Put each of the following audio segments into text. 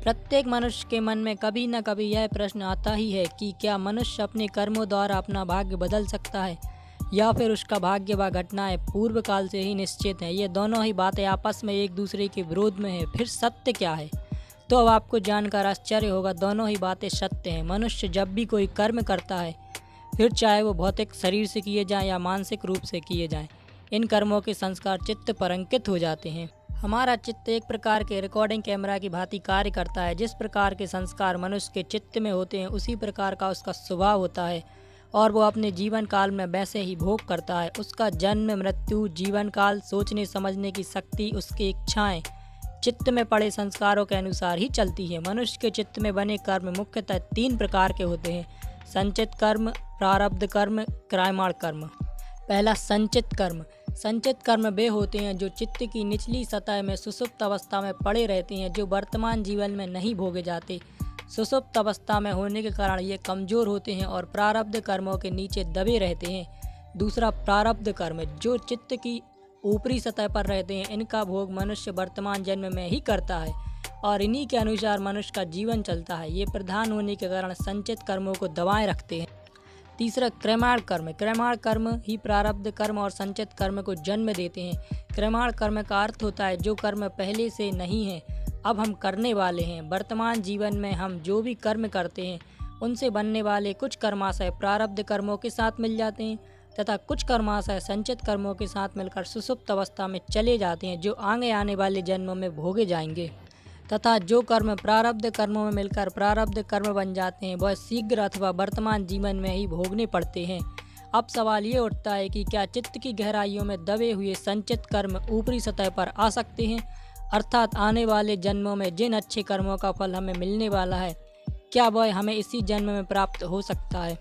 प्रत्येक मनुष्य के मन में कभी न कभी यह प्रश्न आता ही है कि क्या मनुष्य अपने कर्मों द्वारा अपना भाग्य बदल सकता है या फिर उसका भाग्य व घटनाएं पूर्व काल से ही निश्चित हैं। ये दोनों ही बातें आपस में एक दूसरे के विरोध में हैं। फिर सत्य क्या है? तो अब आपको जानकर आश्चर्य होगा, दोनों ही बातें सत्य हैं। मनुष्य जब भी कोई कर्म करता है, फिर चाहे वो भौतिक शरीर से किए जाएं या मानसिक रूप से किए जाएं, इन कर्मों के संस्कार चित्त पर अंकित हो जाते हैं। हमारा चित्त एक प्रकार के रिकॉर्डिंग कैमरा की भांति कार्य करता है। जिस प्रकार के संस्कार मनुष्य के चित्त में होते हैं, उसी प्रकार का उसका स्वभाव होता है और वो अपने जीवन काल में वैसे ही भोग करता है। उसका जन्म, मृत्यु, जीवन काल, सोचने समझने की शक्ति, उसकी इच्छाएं चित्त में पड़े संस्कारों के अनुसार ही चलती है। मनुष्य के चित्त में बने कर्म मुख्यतः 3 प्रकार के होते हैं: संचित कर्म, प्रारब्ध कर्म, क्रायमाण कर्म। पहला, संचित कर्म। संचित कर्म वे होते हैं जो चित्त की निचली सतह में सुषुप्त अवस्था में पड़े रहते हैं, जो वर्तमान जीवन में नहीं भोगे जाते। सुषुप्त अवस्था में होने के कारण ये कमजोर होते हैं और प्रारब्ध कर्मों के नीचे दबे रहते हैं। दूसरा, प्रारब्ध कर्म, जो चित्त की ऊपरी सतह पर रहते हैं। इनका भोग मनुष्य वर्तमान जन्म में ही करता है और इन्हीं के अनुसार मनुष्य का जीवन चलता है। ये प्रधान होने के कारण संचित कर्मों को दबाए रखते हैं। तीसरा, क्रयमाण कर्म। क्रयमाण कर्म ही प्रारब्ध कर्म और संचित कर्म को जन्म देते हैं। क्रयमाण कर्म का अर्थ होता है जो कर्म पहले से नहीं है, अब हम करने वाले हैं। वर्तमान जीवन में हम जो भी कर्म करते हैं, उनसे बनने वाले कुछ कर्माशय प्रारब्ध कर्मों के साथ मिल जाते हैं तथा कुछ कर्माशय संचित कर्मों के साथ मिलकर सुषुप्त अवस्था में चले जाते हैं, जो आगे आने वाले जन्मों में भोगे जाएंगे। तथा जो कर्म प्रारब्ध कर्मों में मिलकर प्रारब्ध कर्म बन जाते हैं, वह शीघ्र अथवा वर्तमान जीवन में ही भोगने पड़ते हैं। अब सवाल ये उठता है कि क्या चित्त की गहराइयों में दबे हुए संचित कर्म ऊपरी सतह पर आ सकते हैं? अर्थात आने वाले जन्मों में जिन अच्छे कर्मों का फल हमें मिलने वाला है, क्या वह हमें इसी जन्म में प्राप्त हो सकता है?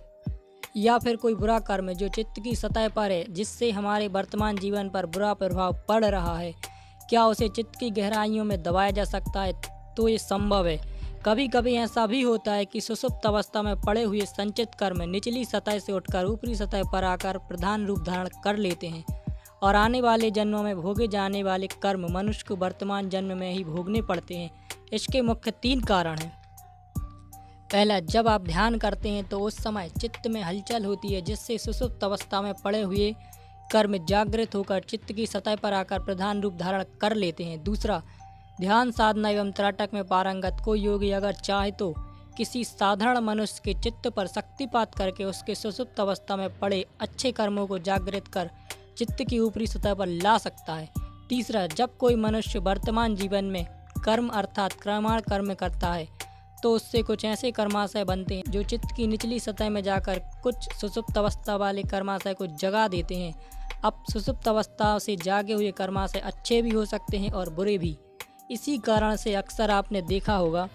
या फिर कोई बुरा कर्म जो चित्त की सतह पर है, जिससे हमारे वर्तमान जीवन पर बुरा प्रभाव पड़ रहा है, क्या उसे चित्त की गहराइयों में दबाया जा सकता है? तो ये संभव है। कभी कभी ऐसा भी होता है कि सुषुप्त अवस्था में पड़े हुए संचित कर्म निचली सतह से उठकर ऊपरी सतह पर आकर प्रधान रूप धारण कर लेते हैं और आने वाले जन्मों में भोगे जाने वाले कर्म मनुष्य को वर्तमान जन्म में ही भोगने पड़ते हैं। इसके मुख्य 3 कारण हैं। पहला, जब आप ध्यान करते हैं तो उस समय चित्त में हलचल होती है, जिससे सुषुप्त अवस्था में पड़े हुए कर्म जागृत होकर चित्त की सतह पर आकर प्रधान रूप धारण कर लेते हैं। दूसरा, ध्यान साधना एवं त्राटक में पारंगत कोई योगी अगर चाहे तो किसी साधारण मनुष्य के चित्त पर शक्तिपात करके उसके सुषुप्त अवस्था में पड़े अच्छे कर्मों को जागृत कर चित्त की ऊपरी सतह पर ला सकता है। तीसरा, जब कोई मनुष्य वर्तमान जीवन में कर्म अर्थात क्रयमाण कर्म करता है, तो उससे कुछ ऐसे कर्माशय बनते हैं जो चित्त की निचली सतह में जाकर कुछ सुषुप्त अवस्था वाले कर्माशय को जगा देते हैं। अब सुषुप्त अवस्था से जागे हुए कर्माशय अच्छे भी हो सकते हैं और बुरे भी। इसी कारण से अक्सर आपने देखा होगा,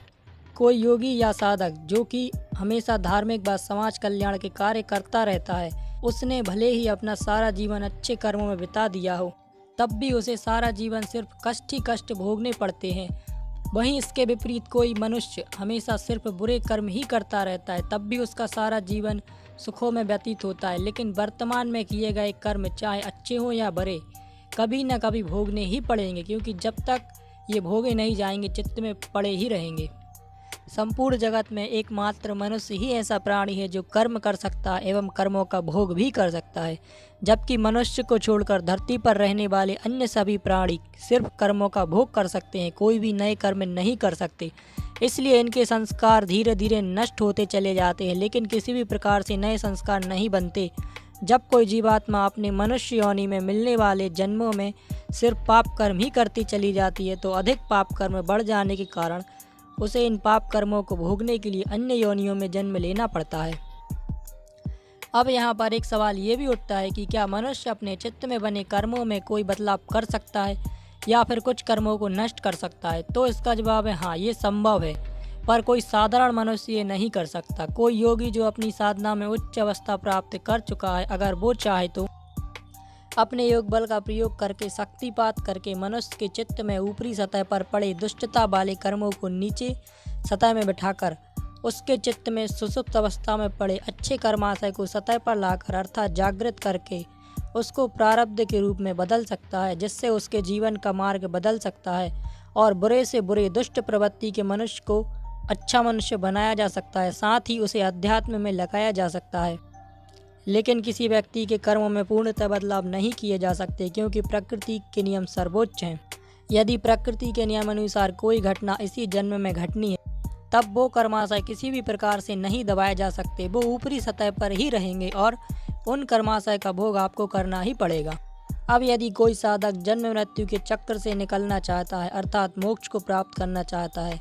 कोई योगी या साधक जो कि हमेशा धार्मिक व समाज कल्याण के कार्य करता रहता है, उसने भले ही अपना सारा जीवन अच्छे कर्मों में बिता दिया हो, तब भी उसे सारा जीवन सिर्फ कष्ट ही कष्ट भोगने पड़ते हैं। वहीं इसके विपरीत कोई मनुष्य हमेशा सिर्फ बुरे कर्म ही करता रहता है, तब भी उसका सारा जीवन सुखों में व्यतीत होता है। लेकिन वर्तमान में किए गए कर्म चाहे अच्छे हों या बुरे, कभी न कभी भोगने ही पड़ेंगे, क्योंकि जब तक ये भोगे नहीं जाएंगे चित्त में पड़े ही रहेंगे। संपूर्ण जगत में एकमात्र मनुष्य ही ऐसा प्राणी है जो कर्म कर सकता है एवं कर्मों का भोग भी कर सकता है, जबकि मनुष्य को छोड़कर धरती पर रहने वाले अन्य सभी प्राणी सिर्फ कर्मों का भोग कर सकते हैं, कोई भी नए कर्म नहीं कर सकते। इसलिए इनके संस्कार धीरे धीरे नष्ट होते चले जाते हैं, लेकिन किसी भी प्रकार से नए संस्कार नहीं बनते। जब कोई जीवात्मा अपने मनुष्य योनि में मिलने वाले जन्मों में सिर्फ पाप कर्म ही करती चली जाती है, तो अधिक पाप कर्म बढ़ जाने के कारण उसे इन पाप कर्मों को भोगने के लिए अन्य योनियों में जन्म लेना पड़ता है। अब यहाँ पर एक सवाल ये भी उठता है कि क्या मनुष्य अपने चित्त में बने कर्मों में कोई बदलाव कर सकता है या फिर कुछ कर्मों को नष्ट कर सकता है? तो इसका जवाब है हाँ, ये संभव है, पर कोई साधारण मनुष्य ये नहीं कर सकता। कोई योगी जो अपनी साधना में उच्च अवस्था प्राप्त कर चुका है, अगर वो चाहे तो अपने योग बल का प्रयोग करके शक्तिपात करके मनुष्य के चित्त में ऊपरी सतह पर पड़े दुष्टता वाले कर्मों को नीचे सतह में बिठाकर उसके चित्त में सुषुप्त अवस्था में पड़े अच्छे कर्माशय को सतह पर लाकर अर्थात जागृत करके उसको प्रारब्ध के रूप में बदल सकता है, जिससे उसके जीवन का मार्ग बदल सकता है और बुरे से बुरे दुष्ट प्रवृत्ति के मनुष्य को अच्छा मनुष्य बनाया जा सकता है, साथ ही उसे अध्यात्म में लगाया जा सकता है। लेकिन किसी व्यक्ति के कर्मों में पूर्णतः बदलाव नहीं किए जा सकते, क्योंकि प्रकृति के नियम सर्वोच्च हैं। यदि प्रकृति के नियम अनुसार कोई घटना इसी जन्म में घटनी है, तब वो कर्माशय किसी भी प्रकार से नहीं दबाए जा सकते। वो ऊपरी सतह पर ही रहेंगे और उन कर्माशय का भोग आपको करना ही पड़ेगा। अब यदि कोई साधक जन्म मृत्यु के चक्र से निकलना चाहता है, अर्थात मोक्ष को प्राप्त करना चाहता है,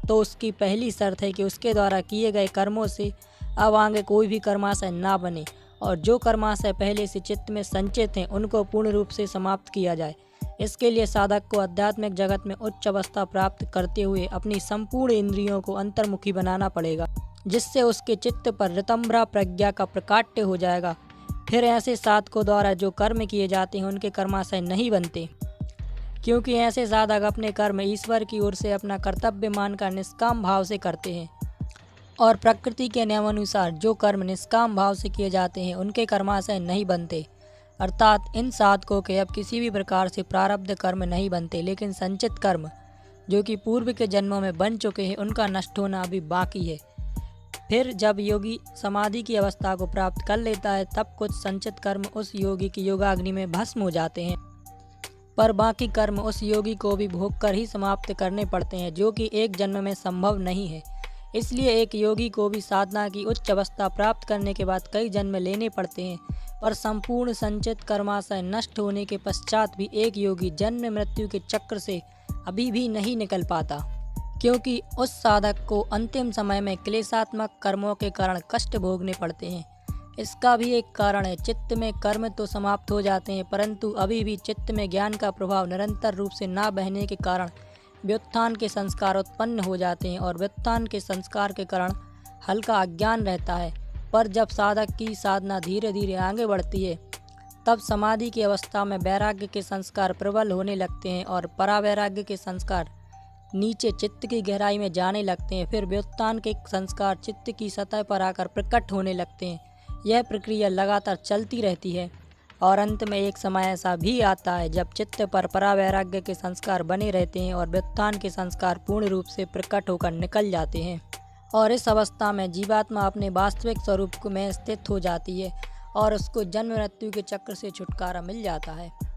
तो उसकी पहली शर्त है कि उसके द्वारा किए गए कर्मों से अब आगे कोई भी कर्माशय ना बने, और जो कर्माशय पहले से चित्त में संचित हैं उनको पूर्ण रूप से समाप्त किया जाए। इसके लिए साधक को आध्यात्मिक जगत में उच्च अवस्था प्राप्त करते हुए अपनी संपूर्ण इंद्रियों को अंतर्मुखी बनाना पड़ेगा, जिससे उसके चित्त पर ऋतंभरा प्रज्ञा का प्रकाट्य हो जाएगा। फिर ऐसे साधकों द्वारा जो कर्म किए जाते हैं उनके कर्माशय नहीं बनते, क्योंकि ऐसे साधक अपने कर्म ईश्वर की ओर से अपना कर्तव्य मानकर निष्काम भाव से करते हैं, और प्रकृति के नियमानुसार जो कर्म निष्काम भाव से किए जाते हैं उनके कर्माशय नहीं बनते। अर्थात इन साधकों के अब किसी भी प्रकार से प्रारब्ध कर्म नहीं बनते, लेकिन संचित कर्म जो कि पूर्व के जन्मों में बन चुके हैं उनका नष्ट होना अभी बाकी है। फिर जब योगी समाधि की अवस्था को प्राप्त कर लेता है, तब कुछ संचित कर्म उस योगी की योगाग्नि में भस्म हो जाते हैं, पर बाकी कर्म उस योगी को भी भोग कर ही समाप्त करने पड़ते हैं, जो कि एक जन्म में संभव नहीं है। इसलिए एक योगी को भी साधना की उच्च अवस्था प्राप्त करने के बाद कई जन्म लेने पड़ते हैं, और संपूर्ण संचित कर्माशय नष्ट होने के पश्चात भी एक योगी जन्म मृत्यु के चक्र से अभी भी नहीं निकल पाता, क्योंकि उस साधक को अंतिम समय में क्लेशात्मक कर्मों के कारण कष्ट भोगने पड़ते हैं। इसका भी एक कारण है, चित्त में कर्म तो समाप्त हो जाते हैं, परंतु अभी भी चित्त में ज्ञान का प्रभाव निरंतर रूप से ना बहने के कारण व्युत्थान के संस्कार उत्पन्न हो जाते हैं, और व्युत्थान के संस्कार के कारण हल्का अज्ञान रहता है। पर जब साधक की साधना धीरे धीरे आगे बढ़ती है, तब समाधि की अवस्था में वैराग्य के संस्कार प्रबल होने लगते हैं, और परावैराग्य के संस्कार नीचे चित्त की गहराई में जाने लगते हैं। फिर व्युत्थान के संस्कार चित्त की सतह पर आकर प्रकट होने लगते हैं। यह प्रक्रिया लगातार चलती रहती है, और अंत में एक समय ऐसा भी आता है जब चित्त पर परावैराग्य के संस्कार बने रहते हैं और व्युत्थान के संस्कार पूर्ण रूप से प्रकट होकर निकल जाते हैं, और इस अवस्था में जीवात्मा अपने वास्तविक स्वरूप में स्थित हो जाती है और उसको जन्म मृत्यु के चक्र से छुटकारा मिल जाता है।